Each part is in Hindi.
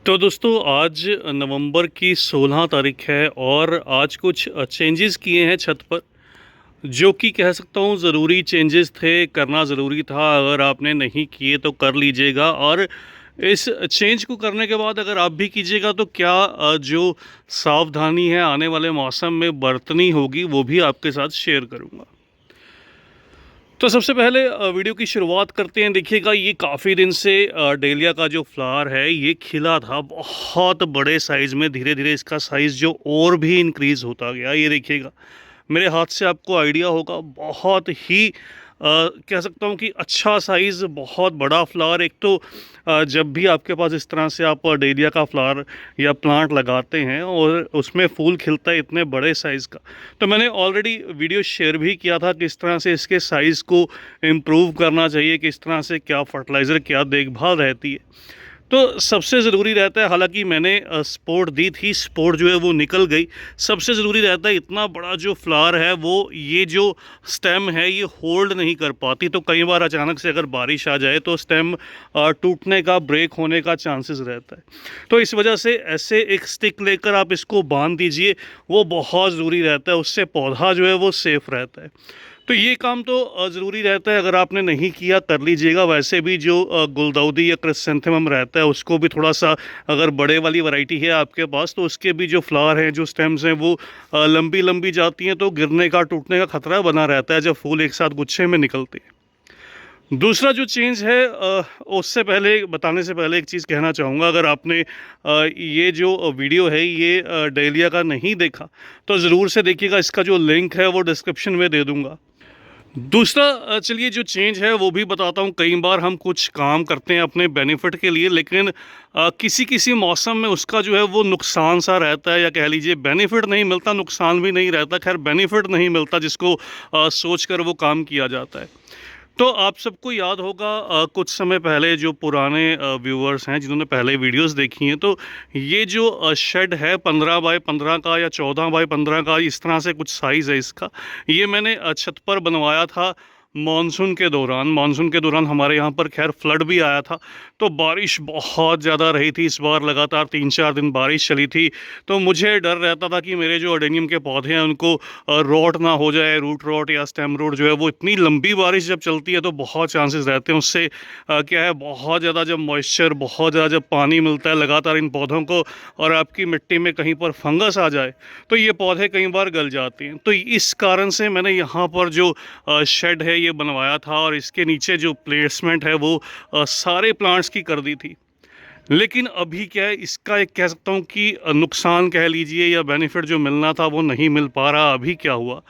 तो दोस्तों आज नवंबर की 16 तारीख है और आज कुछ चेंजेस किए हैं छत पर, जो कि कह सकता हूँ ज़रूरी चेंजेस थे, करना ज़रूरी था। अगर आपने नहीं किए तो कर लीजिएगा, और इस चेंज को करने के बाद अगर आप भी कीजिएगा तो क्या जो सावधानी है आने वाले मौसम में बरतनी होगी वो भी आपके साथ शेयर करूँगा। तो सबसे पहले वीडियो की शुरुआत करते हैं। देखिएगा, ये काफ़ी दिन से डेलिया का जो फ्लावर है ये खिला था बहुत बड़े साइज़ में। धीरे धीरे इसका साइज़ जो और भी इंक्रीज़ होता गया। ये देखिएगा, मेरे हाथ से आपको आइडिया होगा, बहुत ही कह सकता हूँ कि अच्छा साइज़, बहुत बड़ा फ्लावर। एक तो जब भी आपके पास इस तरह से आप डेलिया का फ्लावर या प्लांट लगाते हैं और उसमें फूल खिलता है इतने बड़े साइज़ का, तो मैंने ऑलरेडी वीडियो शेयर भी किया था किस तरह से इसके साइज़ को इम्प्रूव करना चाहिए, किस तरह से क्या फर्टिलाइज़र, क्या देखभाल रहती है। तो सबसे ज़रूरी रहता है, हालांकि मैंने सपोर्ट दी थी, सपोर्ट जो है वो निकल गई। सबसे ज़रूरी रहता है, इतना बड़ा जो फ्लावर है वो ये जो स्टेम है ये होल्ड नहीं कर पाती। तो कई बार अचानक से अगर बारिश आ जाए तो स्टेम टूटने का, ब्रेक होने का चांसेस रहता है। तो इस वजह से ऐसे एक स्टिक लेकर आप इसको बांध दीजिए, वो बहुत ज़रूरी रहता है। उससे पौधा जो है वो सेफ़ रहता है। तो ये काम तो ज़रूरी रहता है, अगर आपने नहीं किया कर लीजिएगा। वैसे भी जो गुलदाउदी या क्रिसैंथेमम रहता है उसको भी थोड़ा सा, अगर बड़े वाली वैरायटी है आपके पास तो उसके भी जो फ्लावर हैं, जो स्टेम्स हैं वो लंबी लंबी जाती हैं, तो गिरने का, टूटने का खतरा बना रहता है जब फूल एक साथ गुच्छे में निकलते हैं। दूसरा जो चेंज है, उससे पहले, बताने से पहले एक चीज़ कहना चाहूँगा। अगर आपने ये जो वीडियो है ये डेलिया का नहीं देखा तो ज़रूर से देखिएगा। इसका जो लिंक है वो डिस्क्रिप्शन में दे दूँगा। दूसरा, चलिए जो चेंज है वो भी बताता हूँ। कई बार हम कुछ काम करते हैं अपने बेनिफिट के लिए, लेकिन किसी किसी मौसम में उसका जो है वो नुकसान सा रहता है, या कह लीजिए बेनिफिट नहीं मिलता, नुकसान भी नहीं रहता। खैर, बेनिफिट नहीं मिलता जिसको सोचकर वो काम किया जाता है। तो आप सबको याद होगा, कुछ समय पहले जो पुराने व्यूअर्स हैं जिन्होंने पहले वीडियोस देखी हैं, तो ये जो शेड है 15 बाय 15 का या 14 बाय 15 का, इस तरह से कुछ साइज़ है इसका। ये मैंने छत पर बनवाया था मानसून के दौरान हमारे यहाँ पर खैर फ्लड भी आया था। तो बारिश बहुत ज़्यादा रही थी इस बार, लगातार 3-4 दिन बारिश चली थी। तो मुझे डर रहता था कि मेरे जो अडेनियम के पौधे हैं उनको रॉट ना हो जाए, रूट रॉट या स्टेम रॉट जो है वो। इतनी लंबी बारिश जब चलती है तो बहुत चांसेस रहते हैं उससे, क्या है, बहुत ज़्यादा जब मॉइस्चर, बहुत ज़्यादा जब पानी मिलता है लगातार इन पौधों को, और आपकी मिट्टी में कहीं पर फंगस आ जाए तो ये पौधे कई बार गल जाते हैं। तो इस कारण से मैंने यहाँ पर जो शेड है ये बनवाया था, और इसके नीचे जो प्लेसमेंट है वो सारे प्लांट्स की कर दी थी। लेकिन अभी क्या है, इसका एक कह सकता हूँ कि नुकसान कह लीजिए, या बेनिफिट जो मिलना था वो नहीं मिल पा रहा। अभी क्या हुआ,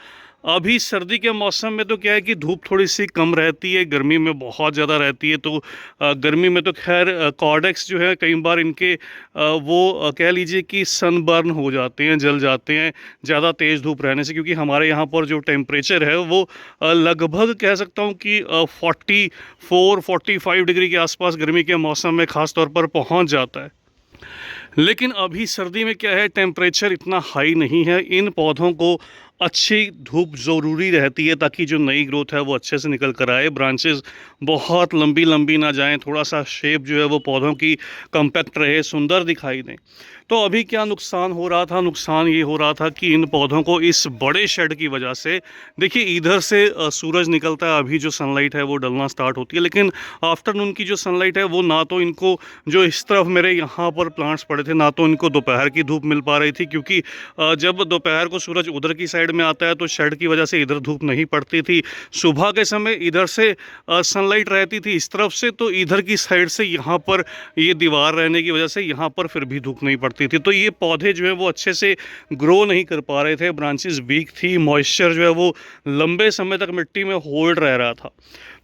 अभी सर्दी के मौसम में तो क्या है कि धूप थोड़ी सी कम रहती है, गर्मी में बहुत ज़्यादा रहती है। तो गर्मी में तो खैर कॉर्डेक्स जो है कई बार इनके कह लीजिए कि सनबर्न हो जाते हैं, जल जाते हैं ज़्यादा तेज़ धूप रहने से। क्योंकि हमारे यहाँ पर जो टेम्परेचर है वो लगभग कह सकता हूँ कि 44-45 डिग्री के आसपास गर्मी के मौसम में ख़ास तौर पर पहुँच जाता है। लेकिन अभी सर्दी में क्या है, टेम्परेचर इतना हाई नहीं है। इन पौधों को अच्छी धूप ज़रूरी रहती है ताकि जो नई ग्रोथ है वो अच्छे से निकल कर आए, ब्रांचेस बहुत लंबी लंबी ना जाएं, थोड़ा सा शेप जो है वो पौधों की कम्पैक्ट रहे, सुंदर दिखाई दें। तो अभी क्या नुकसान हो रहा था, नुकसान ये हो रहा था कि इन पौधों को इस बड़े शेड की वजह से, देखिए इधर से सूरज निकलता है, अभी जो सनलाइट है वो डलना स्टार्ट होती है, लेकिन आफ्टरनून की जो सनलाइट है वो ना तो इनको, जो इस तरफ मेरे यहाँ पर प्लांट्स पड़े थे, ना तो इनको दोपहर की धूप मिल पा रही थी। क्योंकि जब दोपहर को सूरज उधर की साइड में आता है तो शेड की वजह से इधर धूप नहीं पड़ती थी। सुबह के समय इधर से सनलाइट रहती थी इस तरफ से, तो इधर की साइड से यहाँ पर ये दीवार रहने की वजह से यहाँ पर फिर भी धूप नहीं पड़ती थी। तो ये पौधे जो है वो अच्छे से ग्रो नहीं कर पा रहे थे, ब्रांचेस वीक थी, मॉइस्चर जो है वो लंबे समय तक मिट्टी में होल्ड रह रहा था।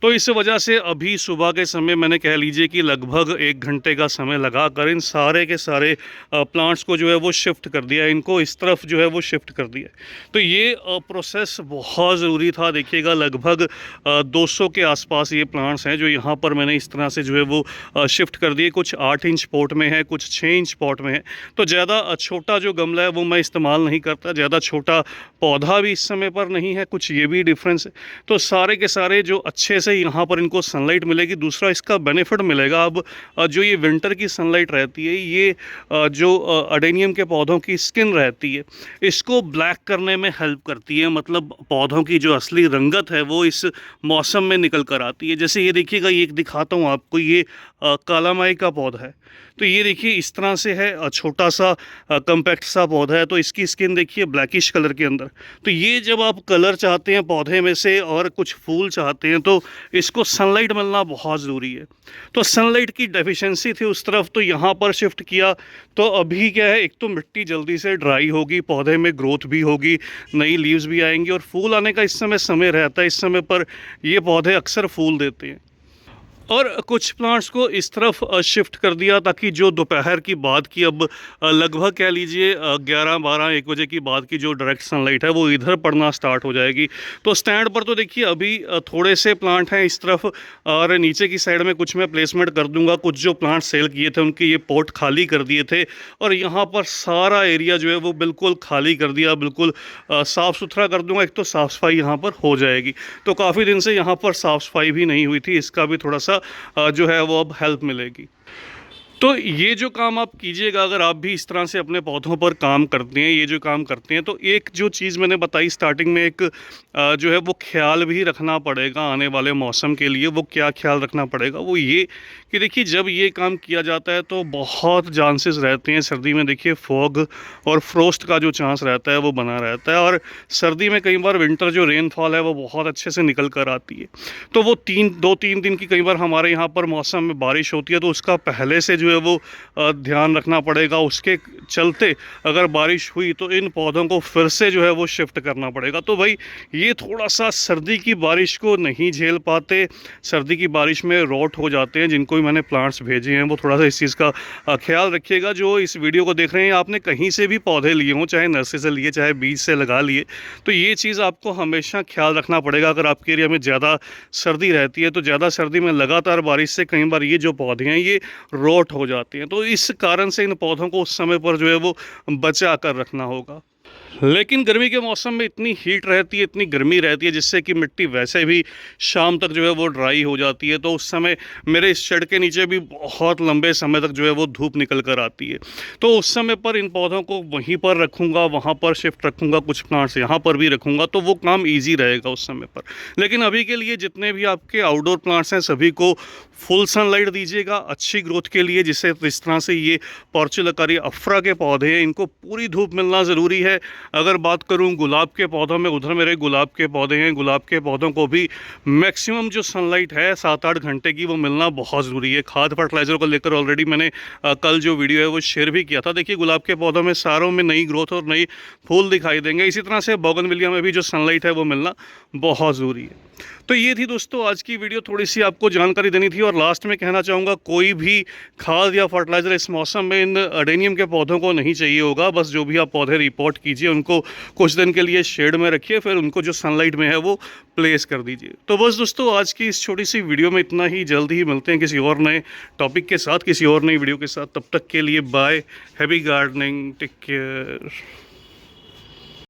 तो इस वजह से अभी सुबह के समय मैंने कह लीजिए कि लगभग 1 घंटे का समय लगाकर इन सारे के सारे प्लांट्स को जो है वो शिफ्ट कर दिया, इनको इस तरफ जो है वो शिफ्ट कर दिया। तो ये प्रोसेस बहुत ज़रूरी था। देखिएगा, लगभग 200 के आसपास ये प्लांट्स हैं जो यहाँ पर मैंने इस तरह से जो है वो शिफ्ट कर दिए। कुछ 8 इंच पॉट में है, कुछ 6 इंच पॉट में है। तो ज़्यादा छोटा जो गमला है वो मैं इस्तेमाल नहीं करता, ज़्यादा छोटा पौधा भी इस समय पर नहीं है, कुछ ये भी डिफरेंस है। तो सारे के सारे जो अच्छे से यहाँ पर इनको सनलाइट मिलेगी, दूसरा इसका बेनिफिट मिलेगा। अब जो ये विंटर की सनलाइट रहती है, ये जो अडेनियम के पौधों की स्किन रहती है, इसको ब्लैक करने में हेल्प करती है। मतलब पौधों की जो असली रंगत है वो इस मौसम में निकल कर आती है। जैसे ये देखिएगा, ये दिखाता हूँ आपको, ये कालामाई का पौधा है। तो ये देखिए इस तरह से है, छोटा सा कम्पैक्ट सा पौधा है। तो इसकी स्किन देखिए ब्लैकिश कलर के अंदर। तो ये जब आप कलर चाहते हैं पौधे में से और कुछ फूल चाहते हैं, तो इसको सनलाइट मिलना बहुत ज़रूरी है। तो सनलाइट की डेफिशिएंसी थी उस तरफ, तो यहाँ पर शिफ्ट किया। तो अभी क्या है, एक तो मिट्टी जल्दी से ड्राई होगी, पौधे में ग्रोथ भी होगी, नई लीव्स भी आएंगी और फूल आने का इस समय रहता है। इस समय पर ये पौधे अक्सर फूल देते हैं। और कुछ प्लांट्स को इस तरफ शिफ्ट कर दिया ताकि जो दोपहर की बाद की, अब लगभग कह लीजिए 11-12-1 बजे की बाद की जो डायरेक्ट सनलाइट है वो इधर पड़ना स्टार्ट हो जाएगी। तो स्टैंड पर तो देखिए अभी थोड़े से प्लांट हैं इस तरफ, और नीचे की साइड में कुछ मैं प्लेसमेंट कर दूंगा। कुछ जो प्लांट सेल किए थे उनके ये पॉट खाली कर दिए थे, और यहाँ पर सारा एरिया जो है वो बिल्कुल खाली कर दिया, बिल्कुल साफ़ सुथरा कर दूंगा। एक तो साफ़ सफाई यहाँ पर हो जाएगी। तो काफ़ी दिन से यहाँ पर साफ़ सफाई भी नहीं हुई थी, इसका भी थोड़ा सा जो है वो अब हेल्प मिलेगी। तो ये जो काम आप कीजिएगा, अगर आप भी इस तरह से अपने पौधों पर काम करते हैं, ये जो काम करते हैं, तो एक जो चीज़ मैंने बताई स्टार्टिंग में, एक जो है वो ख्याल भी रखना पड़ेगा आने वाले मौसम के लिए। वो क्या ख्याल रखना पड़ेगा, वो ये कि देखिए जब ये काम किया जाता है तो बहुत चांसेस रहते हैं सर्दी में, देखिए फॉग और फ्रोस्ट का जो चांस रहता है वो बना रहता है। और सर्दी में कई बार विंटर जो रेनफॉल है वो बहुत अच्छे से निकल कर आती है। तो वो 2-3 दिन की कई बार हमारे यहाँ पर मौसम में बारिश होती है, तो उसका पहले से जो है वो ध्यान रखना पड़ेगा। उसके चलते अगर बारिश हुई तो इन पौधों को फिर से जो है वो शिफ्ट करना पड़ेगा। तो भाई ये थोड़ा सा सर्दी की बारिश को नहीं झेल पाते, सर्दी की बारिश में रॉट हो जाते हैं। जिनको भी मैंने प्लांट्स भेजे हैं वो थोड़ा सा इस चीज़ का ख्याल रखिएगा। जो इस वीडियो को देख रहे हैं, आपने कहीं से भी पौधे लिए हों, चाहे नर्सरी से लिए, चाहे बीज से लगा लिए, तो ये चीज़ आपको हमेशा ख्याल रखना पड़ेगा। अगर आपके एरिया में ज़्यादा सर्दी रहती है तो ज़्यादा सर्दी में लगातार बारिश से कई बार ये जो पौधे हैं ये रॉट हो जाते हैं। तो इस कारण से इन पौधों को उस समय पर जो है वो बचा कर रखना होगा। लेकिन गर्मी के मौसम में इतनी हीट रहती है, इतनी गर्मी रहती है, जिससे कि मिट्टी वैसे भी शाम तक जो है वो ड्राई हो जाती है। तो उस समय मेरे इस शेड के नीचे भी बहुत लंबे समय तक जो है वो धूप निकल कर आती है। तो उस समय पर इन पौधों को वहीं पर रखूँगा, वहाँ पर शिफ्ट रखूँगा, कुछ प्लांट्स यहाँ पर भी रखूँगा, तो वो काम ईजी रहेगा उस समय पर। लेकिन अभी के लिए जितने भी आपके आउटडोर प्लांट्स हैं सभी को फुल सनलाइट दीजिएगा अच्छी ग्रोथ के लिए। जिससे इस तरह से ये पोर्चुलाकारिया अफ्रा के पौधे हैं, इनको पूरी धूप मिलना ज़रूरी है। अगर बात करूं गुलाब के पौधों में, उधर मेरे गुलाब के पौधे हैं, गुलाब के पौधों को भी मैक्सिमम जो सनलाइट है 7-8 घंटे की वो मिलना बहुत ज़रूरी है। खाद फर्टिलाइज़र को लेकर ऑलरेडी मैंने कल जो वीडियो है वो शेयर भी किया था। देखिए गुलाब के पौधों में सारों में नई ग्रोथ और नई फूल दिखाई देंगे। इसी तरह से बोगनविलिया में भी जो सनलाइट है वो मिलना बहुत ज़रूरी है। तो ये थी दोस्तों आज की वीडियो, थोड़ी सी आपको जानकारी देनी थी। और लास्ट में कहना चाहूँगा, कोई भी खाद या फर्टिलाइज़र इस मौसम में इन अडेनियम के पौधों को नहीं चाहिए होगा। बस जो भी आप पौधे रिपोर्ट कीजिए उनको कुछ दिन के लिए शेड में रखिए, फिर उनको जो सनलाइट में है वो प्लेस कर दीजिए। तो बस दोस्तों आज की इस छोटी सी वीडियो में इतना ही। जल्द ही मिलते हैं किसी और नए टॉपिक के साथ, किसी और नई वीडियो के साथ। तब तक के लिए bye, happy gardening, take care.